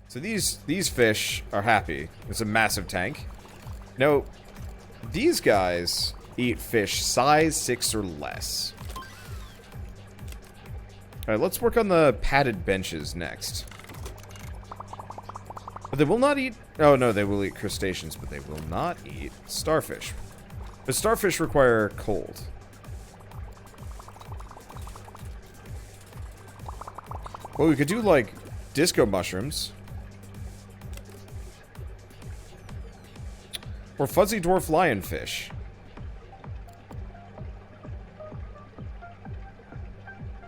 So these fish are happy. It's a massive tank. No, these guys eat fish size 6 or less. Alright, let's work on the padded benches next. But they will not eat... Oh, no, they will eat crustaceans, but they will not eat starfish. The starfish require cold. Well, we could do, like, disco mushrooms. Or fuzzy dwarf lionfish.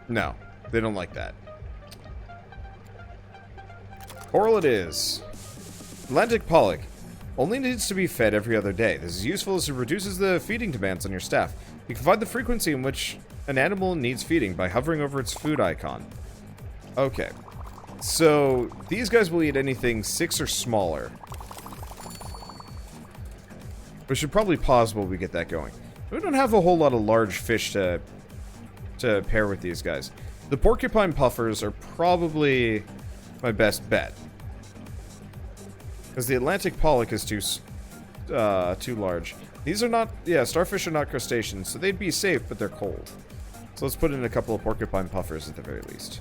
No, they don't like that. Coral it is. Atlantic pollock. Only needs to be fed every other day. This is useful as it reduces the feeding demands on your staff. You can find the frequency in which an animal needs feeding by hovering over its food icon. Okay. So, these guys will eat anything 6 or smaller. We should probably pause while we get that going. We don't have a whole lot of large fish to pair with these guys. The porcupine puffers are probably my best bet. Because the Atlantic pollock is too large. These are not... Yeah, starfish are not crustaceans, so they'd be safe, but they're cold. So let's put in a couple of porcupine puffers at the very least.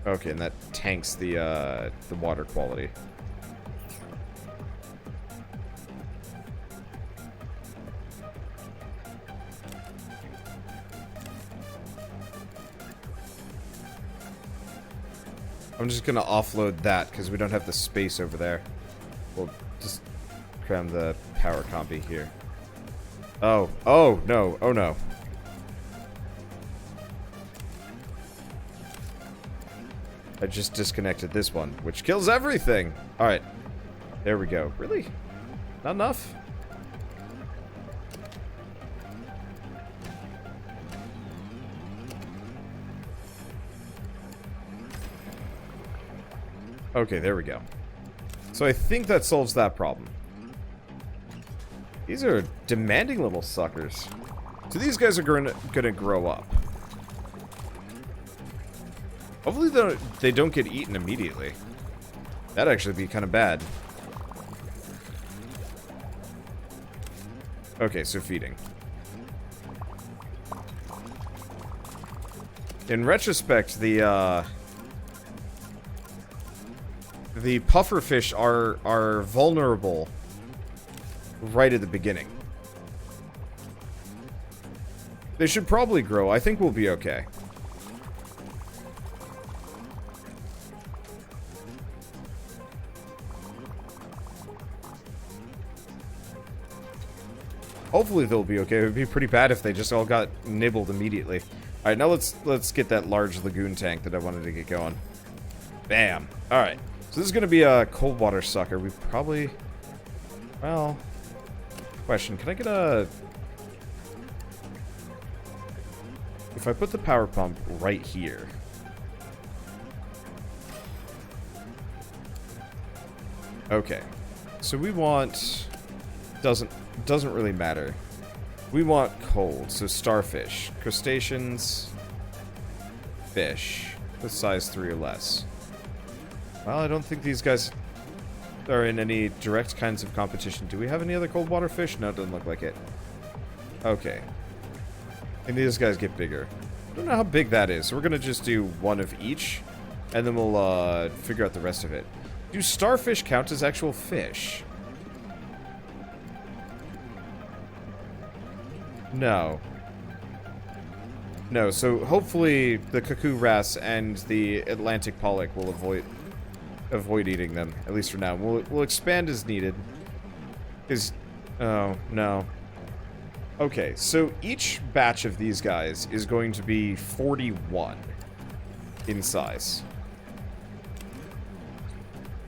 Okay, and that tanks the water quality. I'm just gonna offload that because we don't have the space over there. We'll just cram the power combi here. Oh, oh no, oh no. I just disconnected this one, which kills everything. Alright. There we go. Really? Not enough? Okay, there we go. So I think that solves that problem. These are demanding little suckers. So these guys are gonna grow up. Hopefully they don't get eaten immediately. That'd actually be kind of bad. Okay, so feeding. In retrospect, the pufferfish are vulnerable right at the beginning. They should probably grow. I think we'll be okay. Hopefully they'll be okay. It would be pretty bad if they just all got nibbled immediately. Alright, now let's get that large lagoon tank that I wanted to get going. Bam. Alright. So this is going to be a cold water sucker. We probably... Well... Question. Can I get a... If I put the power pump right here... Okay. So we want... Doesn't really matter. We want cold, so starfish, crustaceans, fish, with size 3 or less. Well, I don't think these guys are in any direct kinds of competition. Do we have any other cold water fish? No, it doesn't look like it. Okay. And these guys get bigger. I don't know how big that is, so we're gonna just do one of each, and then we'll figure out the rest of it. Do starfish count as actual fish? No. No, so hopefully the cuckoo wrasse and the Atlantic pollock will avoid eating them, at least for now. We'll expand as needed. Oh, no. Okay, so each batch of these guys is going to be 41 in size.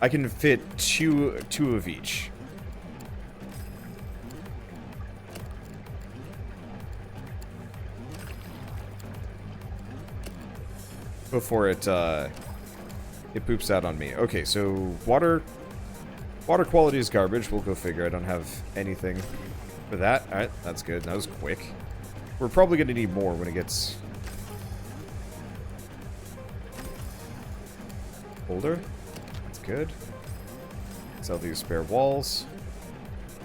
I can fit two of each. Before it poops out on me. Okay, so water quality is garbage. We'll go figure. I don't have anything for that. Alright, that's good. That was quick. We're probably going to need more when it gets older. That's good. Sell these spare walls.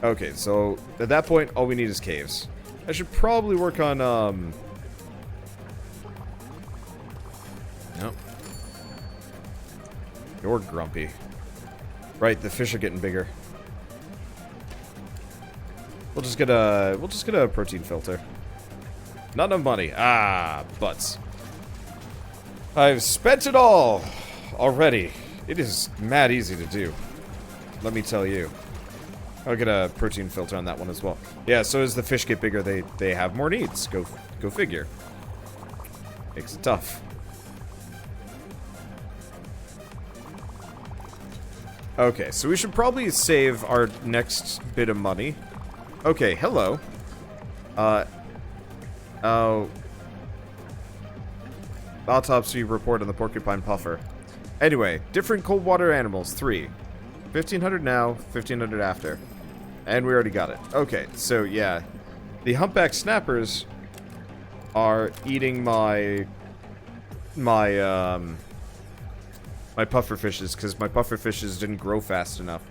Okay, so at that point, all we need is caves. I should probably work on, Nope. You're grumpy. Right, the fish are getting bigger. We'll just get a protein filter. Not enough money. Ah, butts. I've spent it all already. It is mad easy to do. Let me tell you. I'll get a protein filter on that one as well. Yeah, so as the fish get bigger, they have more needs. Go figure. Makes it tough. Okay, so we should probably save our next bit of money. Okay, hello. Oh. Autopsy report on the porcupine puffer. Anyway, different cold water animals, 3. 1,500 now, 1,500 after. And we already got it. Okay, so yeah. The humpback snappers are eating my puffer fishes, because my puffer fishes didn't grow fast enough.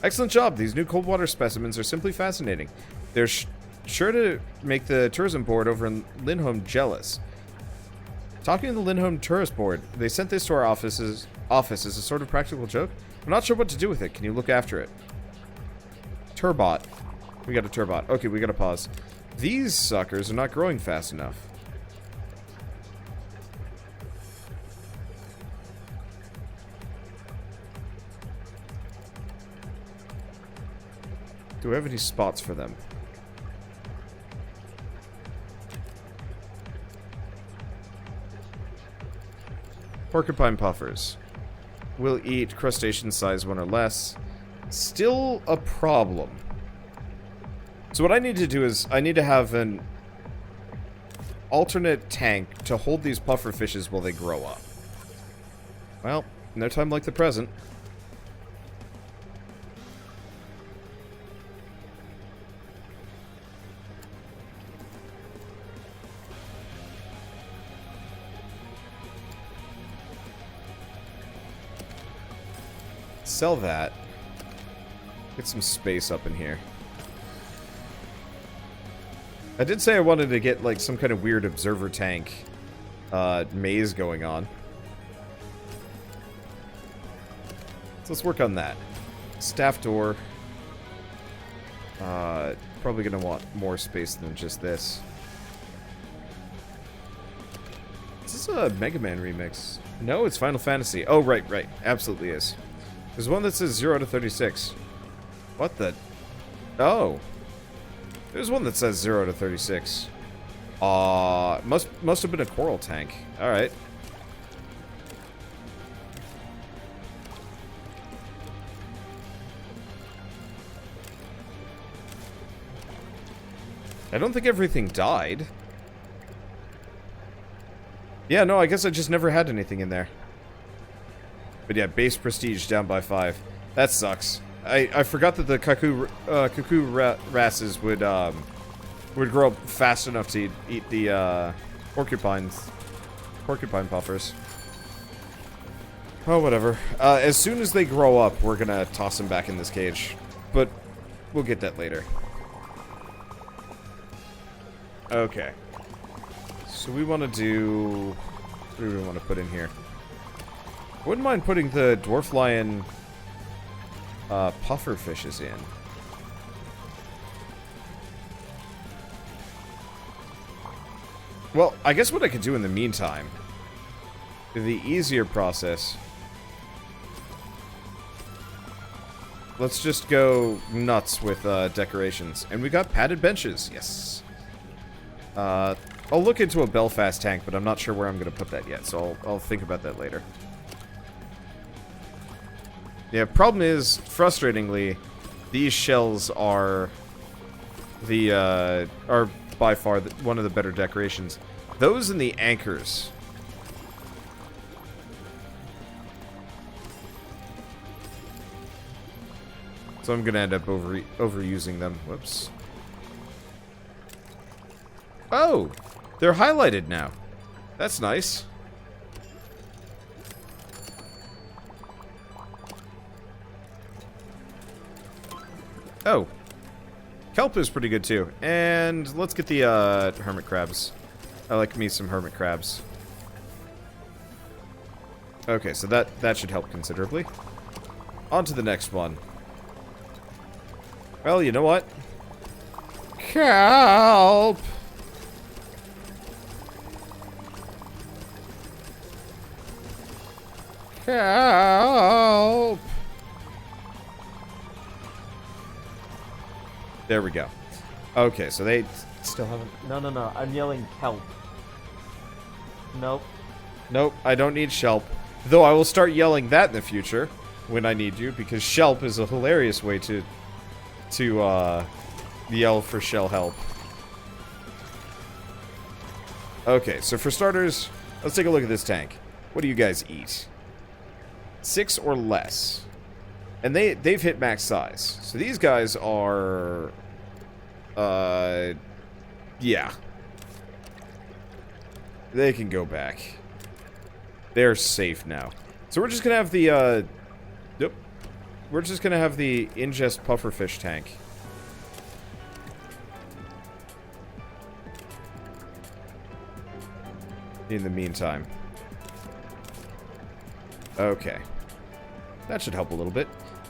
Excellent job. These new cold water specimens are simply fascinating. They're sure to make the tourism board over in Lindholm jealous. Talking to the Lindholm tourist board, they sent this to our office as a sort of practical joke. I'm not sure what to do with it. Can you look after it? Turbot. We got a turbot. Okay, we gotta pause. These suckers are not growing fast enough. Do we have any spots for them? Porcupine puffers. Will eat crustacean size 1 or less. Still a problem. So what I need to do is I need to have an alternate tank to hold these puffer fishes while they grow up. Well, no time like the present. Sell that. Get some space up in here. I did say I wanted to get like some kind of weird observer tank maze going on. So let's work on that. Staff door. Probably gonna want more space than just this. Is this a Mega Man remix? No, it's Final Fantasy. Oh, right. Absolutely is. There's one that says 0 to 36. What the? Oh. There's one that says 0 to 36. Must have been a coral tank. Alright. I don't think everything died. Yeah, no, I guess I just never had anything in there. But yeah, base prestige down by 5. That sucks. I forgot that the cuckoo wrasses would grow up fast enough to eat the porcupine puffers. Oh, whatever. As soon as they grow up, we're gonna toss them back in this cage. But we'll get that later. Okay. So we want to do... What do we want to put in here? Wouldn't mind putting the dwarf lion puffer fishes in. Well, I guess what I could do in the meantime, the easier process, let's just go nuts with decorations. And we got padded benches, yes. I'll look into a Belfast tank, but I'm not sure where I'm going to put that yet, so I'll think about that later. Yeah, problem is, frustratingly, these shells are are by far one of the better decorations. Those and the anchors. So I'm gonna end up overusing them. Whoops. Oh, they're highlighted now. That's nice. Oh. Kelp is pretty good too. And let's get the hermit crabs. I like me some hermit crabs. Okay, so that should help considerably. On to the next one. Well, you know what? Kelp! Kelp! There we go. Okay, so they still haven't... No. I'm yelling kelp. Nope. Nope, I don't need Shelp. Though I will start yelling that in the future when I need you, because Shelp is a hilarious way to yell for shell help. Okay, so for starters, let's take a look at this tank. What do you guys eat? 6 or less. And they've hit max size. So these guys are... yeah. They can go back. They're safe now. So we're just gonna have the, yep. We're just gonna have the ingest pufferfish tank. In the meantime. Okay. That should help a little bit.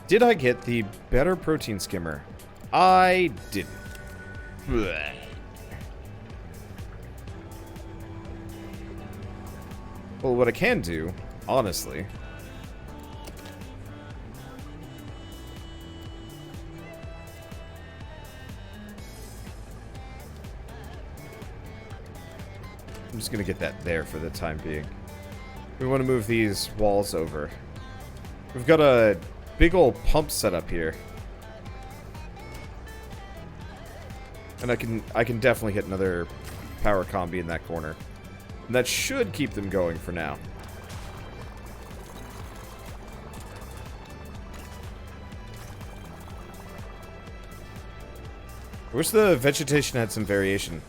Did I get the better protein skimmer? I didn't. Blech. Well, what I can do, honestly... I'm just gonna get that there for the time being. We want to move these walls over. We've got a big old pump set up here. And I can definitely hit another power combi in that corner. And that should keep them going for now. I wish the vegetation had some variation.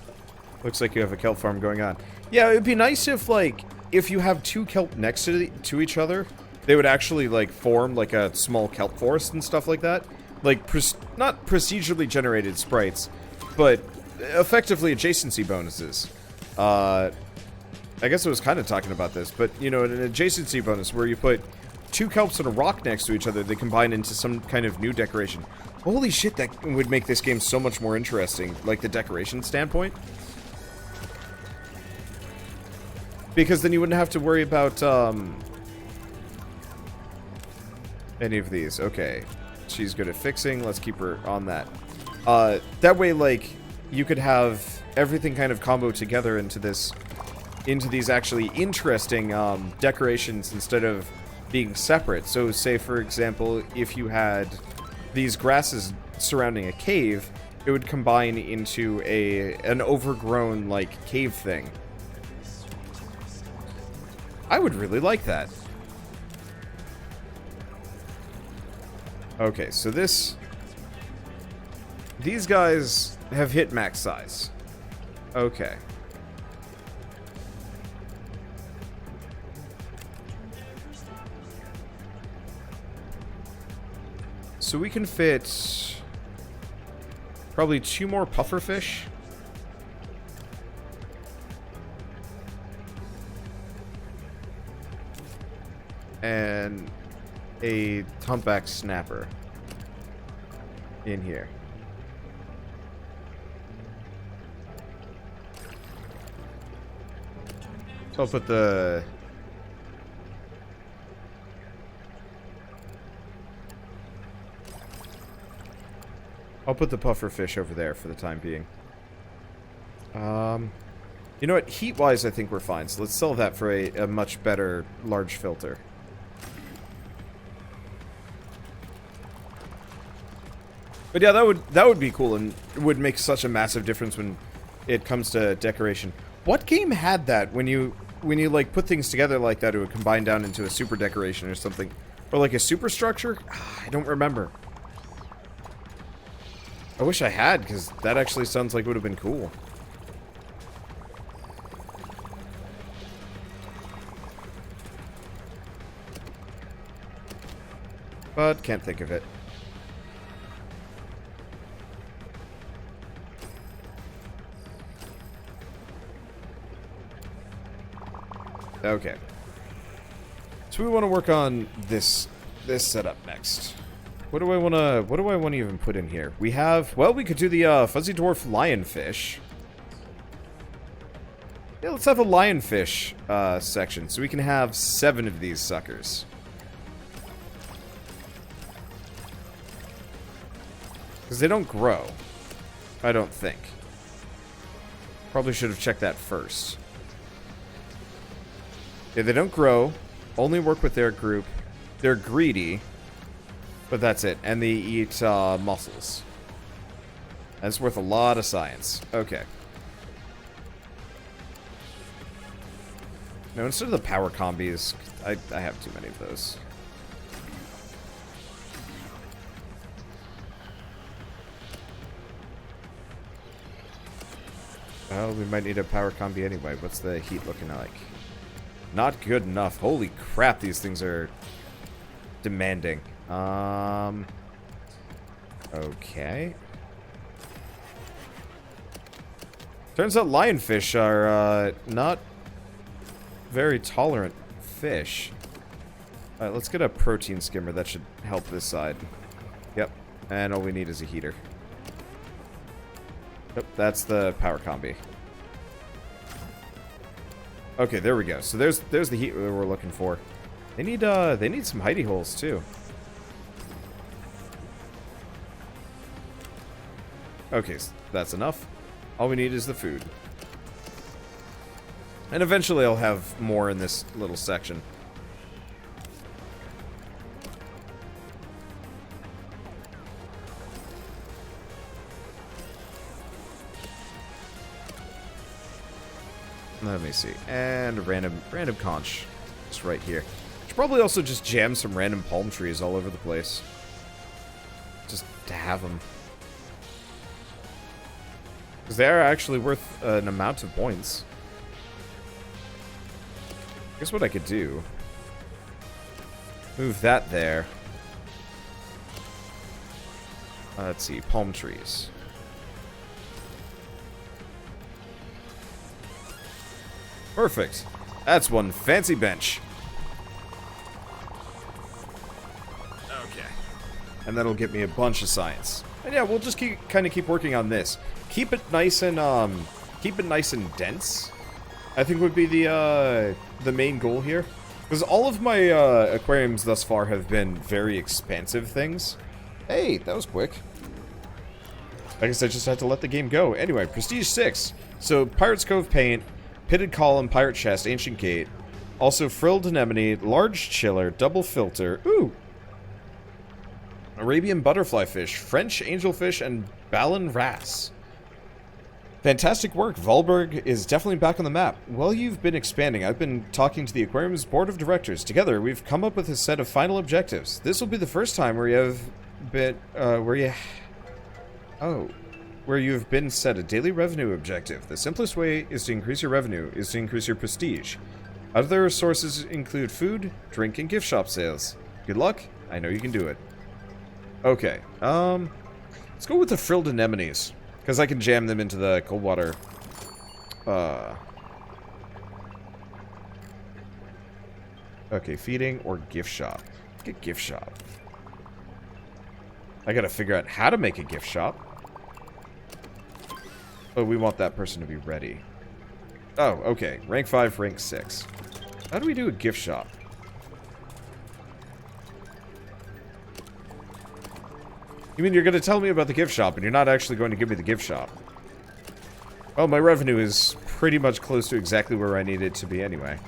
Looks like you have a kelp farm going on. Yeah, it would be nice if, like, if you have 2 kelp next to each other, they would actually, like, form, like, a small kelp forest and stuff like that. Like, not procedurally generated sprites, but effectively adjacency bonuses. I guess I was kind of talking about this, but, you know, an adjacency bonus where you put 2 kelps and a rock next to each other, they combine into some kind of new decoration. Holy shit, that would make this game so much more interesting, like the decoration standpoint. Because then you wouldn't have to worry about, any of these. Okay. She's good at fixing. Let's keep her on that. That way, like, you could have everything kind of combo together into these actually interesting, decorations instead of being separate. So, say, for example, if you had these grasses surrounding a cave, it would combine into an overgrown, like, cave thing. I would really like that. Okay, so these guys have hit max size. Okay. So we can fit probably 2 more pufferfish. And a humpback snapper in here. So I'll put the... I'll put the pufferfish over there for the time being. You know what? Heat-wise, I think we're fine. So let's sell that for a much better large filter. But yeah, that would be cool, and it would make such a massive difference when it comes to decoration. What game had that when you like put things together like that, it would combine down into a super decoration or something, or like a superstructure? I don't remember. I wish I had, because that actually sounds like it would have been cool. but can't think of it. Okay. So we want to work on this setup next. What do I want to even put in here? We have, well, we could do the fuzzy dwarf lionfish. Yeah, let's have a lionfish section so we can have 7 of these suckers. Because they don't grow, I don't think. Probably should have checked that first. Yeah, they don't grow, only work with their group. They're greedy, but that's it. And they eat mussels. That's worth a lot of science. Okay. No, instead of the power combis, I have too many of those. Oh, we might need a power combi anyway. What's the heat looking like? Not good enough. Holy crap, these things are demanding. Okay. Turns out lionfish are not very tolerant fish. Alright, let's get a protein skimmer. That should help this side. Yep. And all we need is a heater. Yep, that's the power combi. Okay, there we go. So there's the heat that we're looking for. They need some hidey holes too. Okay, so that's enough. All we need is the food. And eventually I'll have more in this little section. Let me see. And a random conch. Just right here. Should probably also just jam some random palm trees all over the place. Just to have them. Because they are actually worth an amount of points. Guess what I could do? Move that there. Let's see. Palm trees. Perfect. That's one fancy bench. Okay. And that'll get me a bunch of science. And yeah, we'll just kind of keep working on this. Keep it nice and dense. I think would be the main goal here. Because all of my aquariums thus far have been very expansive things. Hey, that was quick. I guess I just had to let the game go. Anyway, Prestige 6. So, Pirate's Cove paint. Pitted column, pirate chest, ancient gate. Also frilled anemone, large chiller, double filter. Ooh! Arabian butterfly fish, French angelfish, and Ballon wrasse. Fantastic work. Valberg is definitely back on the map. While you've been expanding, I've been talking to the aquarium's board of directors. Together, we've come up with a set of final objectives. This will be the first time where you have been, where you have been set a daily revenue objective. The simplest way is to increase your revenue, is to increase your prestige. Other sources include food, drink, and gift shop sales. Good luck. I know you can do it. Okay, let's go with the frilled anemones, because I can jam them into the cold water. Okay, feeding or gift shop. Get gift shop. I gotta figure out how to make a gift shop. Oh, we want that person to be ready. Oh, okay. Rank 5, rank 6. How do we do a gift shop? You mean you're going to tell me about the gift shop, and you're not actually going to give me the gift shop? Well, my revenue is pretty much close to exactly where I need it to be anyway.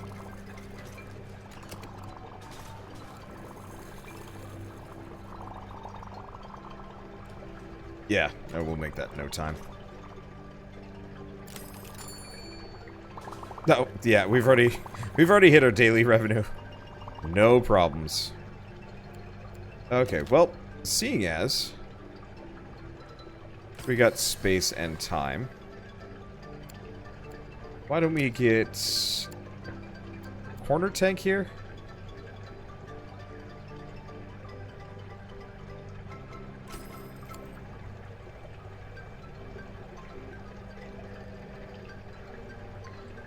Yeah, no, we'll make that in no time. No, yeah, we've already hit our daily revenue. No problems. Okay, well, seeing as we got space and time, why don't we get a corner tank here?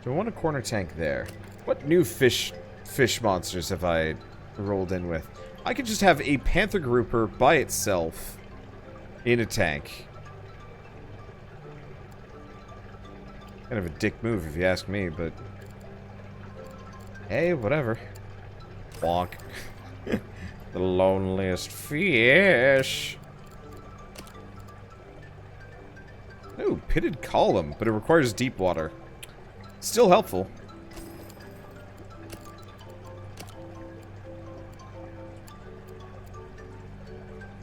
Do I want a corner tank there? What new fish monsters have I rolled in with? I could just have a panther grouper by itself in a tank. Kind of a dick move if you ask me, but hey, whatever. Bonk. The loneliest fish. Ooh, pitted column, but it requires deep water. Still helpful.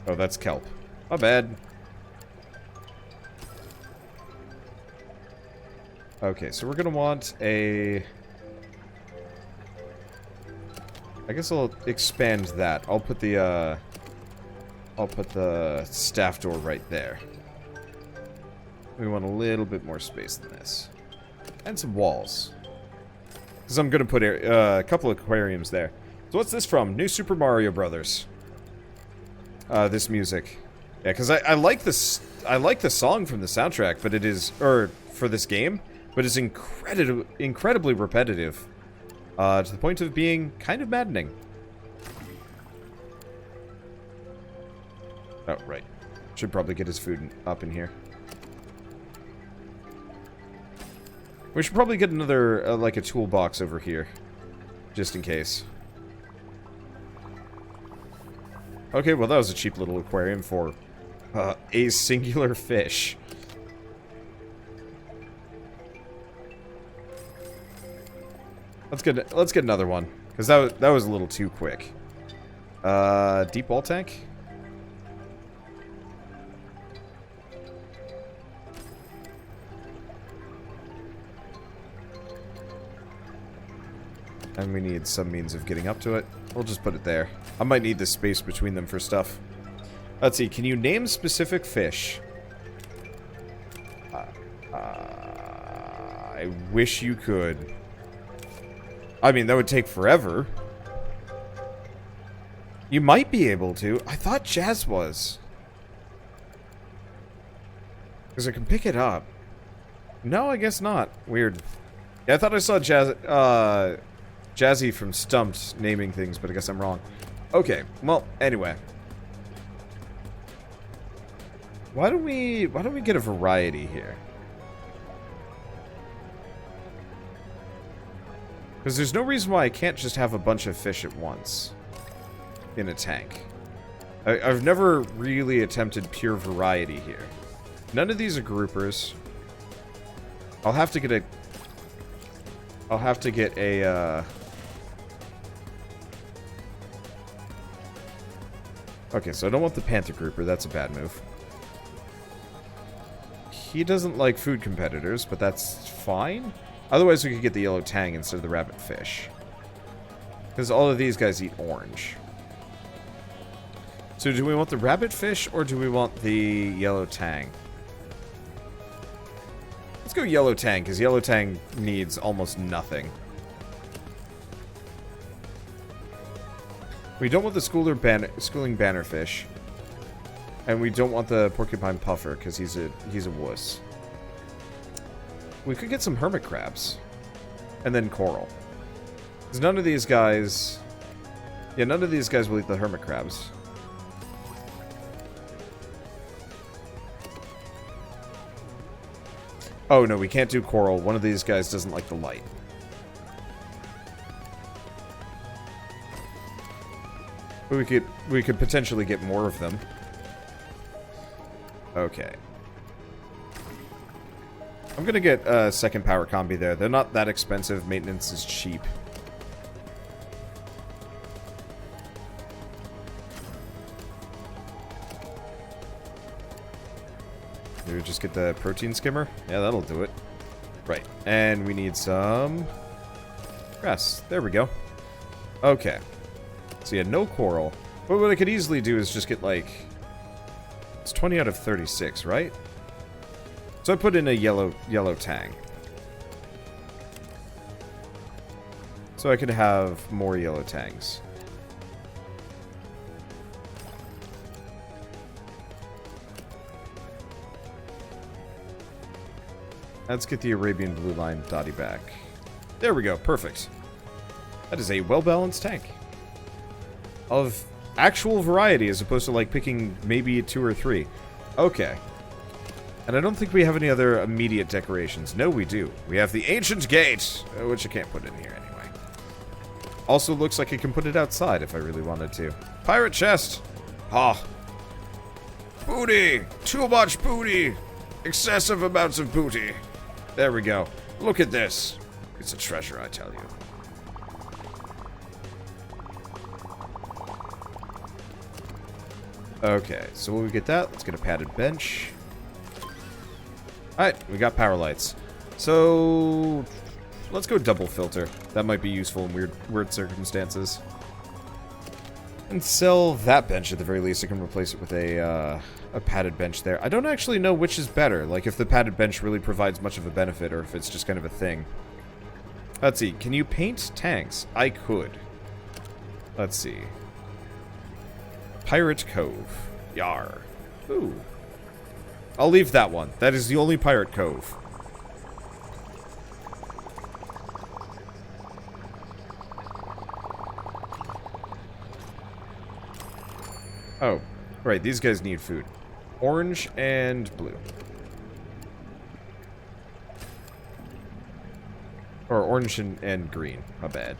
Oh, that's kelp. My bad. Okay, so we're gonna want a... I guess I'll expand that. I'll put the staff door right there. We want a little bit more space than this. And some walls. Because I'm gonna put a couple of aquariums there. So what's this from? New Super Mario Brothers. This music. Yeah, because I like this. I like the song from the soundtrack, but it is, or for this game, but it's incredibly repetitive, to the point of being kind of maddening. Oh, right. Should probably get his food up in here. We should probably get another, like a toolbox over here, just in case. Okay, well that was a cheap little aquarium for a singular fish. Let's get another one, because that was a little too quick. Deep wall tank. And we need some means of getting up to it. We'll just put it there. I might need the space between them for stuff. Let's see, can you name specific fish? I wish you could. I mean, that would take forever. You might be able to. I thought Jazz was. Because I can pick it up. No, I guess not. Weird. Yeah, I thought I saw Jazzy from Stumped naming things, but I guess I'm wrong. Okay, well, anyway. Why don't we get a variety here? Because there's no reason why I can't just have a bunch of fish at once in a tank. I've never really attempted pure variety here. None of these are groupers. I'll have to get a okay, so I don't want the panther grouper. That's a bad move. He doesn't like food competitors, but that's fine. Otherwise, we could get the yellow tang instead of the rabbit fish. Because all of these guys eat orange. So do we want the rabbit fish, or do we want the yellow tang? Let's go yellow tang, because yellow tang needs almost nothing. We don't want the schooling bannerfish. And we don't want the porcupine puffer, because he's a wuss. We could get some hermit crabs. And then coral. Because none of these guys... Yeah, none of these guys will eat the hermit crabs. Oh, no, we can't do coral. One of these guys doesn't like the light. But we could potentially get more of them. Okay. I'm gonna get a second power combi there. They're not that expensive. Maintenance is cheap. Maybe just get the protein skimmer? Yeah, that'll do it. Right. And we need some grass. There we go. Okay. So yeah, no coral. But what I could easily do is just get like... It's 20 out of 36, right? So I put in a yellow tang. So I could have more yellow tangs. Let's get the Arabian blue line dotty back. There we go, perfect. That is a well-balanced tank. Of actual variety, as opposed to, like, picking maybe 2 or 3. Okay. And I don't think we have any other immediate decorations. No, we do. We have the Ancient Gate, which I can't put in here anyway. Also looks like I can put it outside if I really wanted to. Pirate chest! Ah. Booty! Too much booty! Excessive amounts of booty. There we go. Look at this. It's a treasure, I tell you. Okay, so when we get that, let's get a padded bench. Alright, we got power lights. So, let's go double filter. That might be useful in weird circumstances. And sell that bench at the very least. I can replace it with a padded bench there. I don't actually know which is better. Like, if the padded bench really provides much of a benefit, or if it's just kind of a thing. Let's see. Can you paint tanks? I could. Let's see. Pirate Cove. Yar. Ooh. I'll leave that one. That is the only Pirate Cove. Oh, right, these guys need food. Orange and blue. Or orange and green, my bad.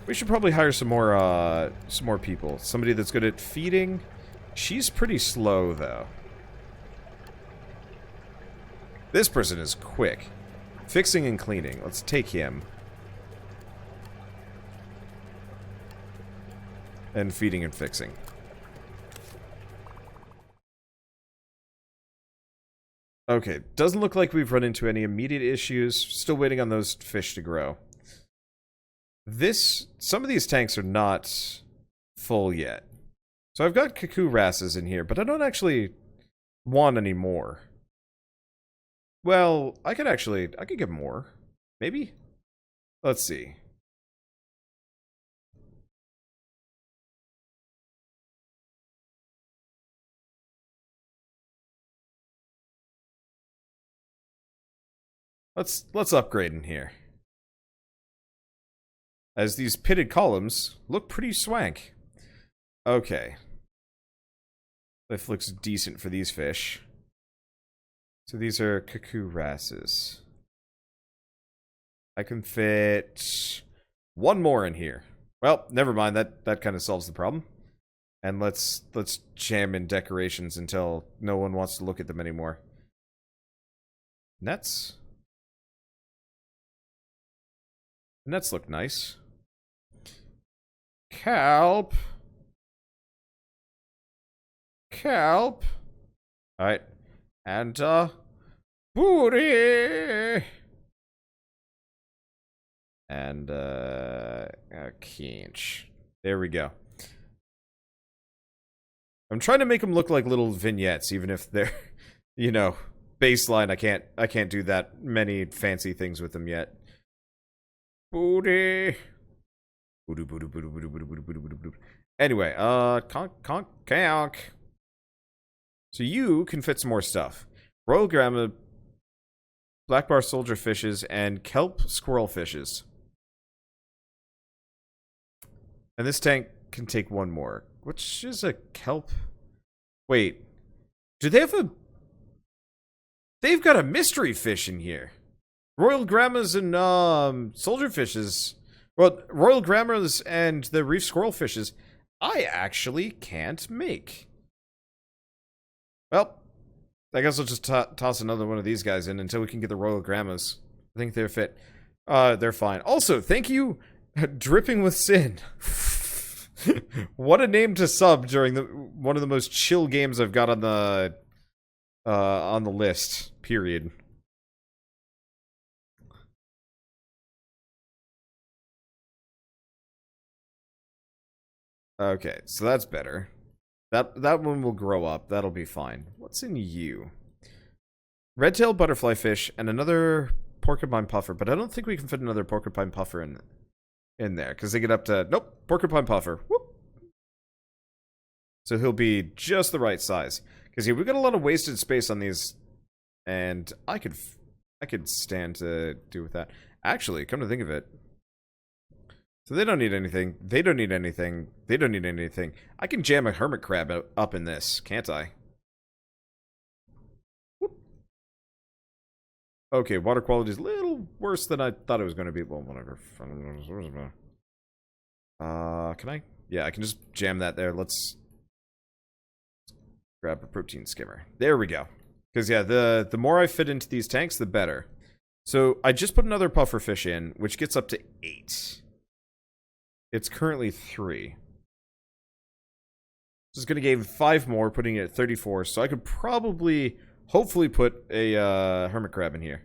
We should probably hire some more people. Somebody that's good at feeding. She's pretty slow, though. This person is quick. Fixing and cleaning. Let's take him. And feeding and fixing. Okay, doesn't look like we've run into any immediate issues. Still waiting on those fish to grow. Some of these tanks are not full yet. So I've got cuckoo wrasses in here, but I don't actually want any more. Well, I could get more. Maybe? Let's see. Let's upgrade in here. As these pitted columns look pretty swank. Okay. This looks decent for these fish. So these are cuckoo wrasses. I can fit one more in here. Well, never mind. That kind of solves the problem. And let's jam in decorations until no one wants to look at them anymore. Nets. Nets look nice. Kelp. Kelp. Alright. And, booty. And, a kinch. There we go. I'm trying to make them look like little vignettes, even if they're, you know, baseline. I can't do that many fancy things with them yet. Booty. Booty, booty, booty, booty, booty, booty, booty, booty, booty. Anyway, conk. So you can fit some more stuff. Royal Grandma, black bar soldier fishes, and kelp squirrel fishes. And this tank can take one more. Which is a kelp? Wait. Do they have a... They've got a mystery fish in here. Royal Grandmas and soldier fishes. Well, Royal Grandmas and the reef squirrel fishes, I actually can't make. Well, I guess I'll just toss another one of these guys in until we can get the Royal Grandmas. I think they're fit. They're fine. Also, thank you, Dripping with Sin. What a name to sub during one of the most chill games I've got on the list. Period. Okay, so that's better. That one will grow up. That'll be fine. What's in you? Red-tailed butterfly fish and another porcupine puffer, but I don't think we can fit another porcupine puffer in there because they get up to porcupine puffer. Whoop. So he'll be just the right size because yeah, we've got a lot of wasted space on these, and I could I could stand to do with that. Actually, come to think of it. So they don't need anything. They don't need anything. They don't need anything. I can jam a hermit crab up in this, can't I? Whoop. Okay, water quality is a little worse than I thought it was going to be. Well, whatever. Can I? Yeah, I can just jam that there. Let's grab a protein skimmer. There we go. Because, yeah, the more I fit into these tanks, the better. So, I just put another pufferfish in, which gets up to 8. It's currently 3. This is going to give 5 more, putting it at 34. So, I could probably, hopefully, put a hermit crab in here.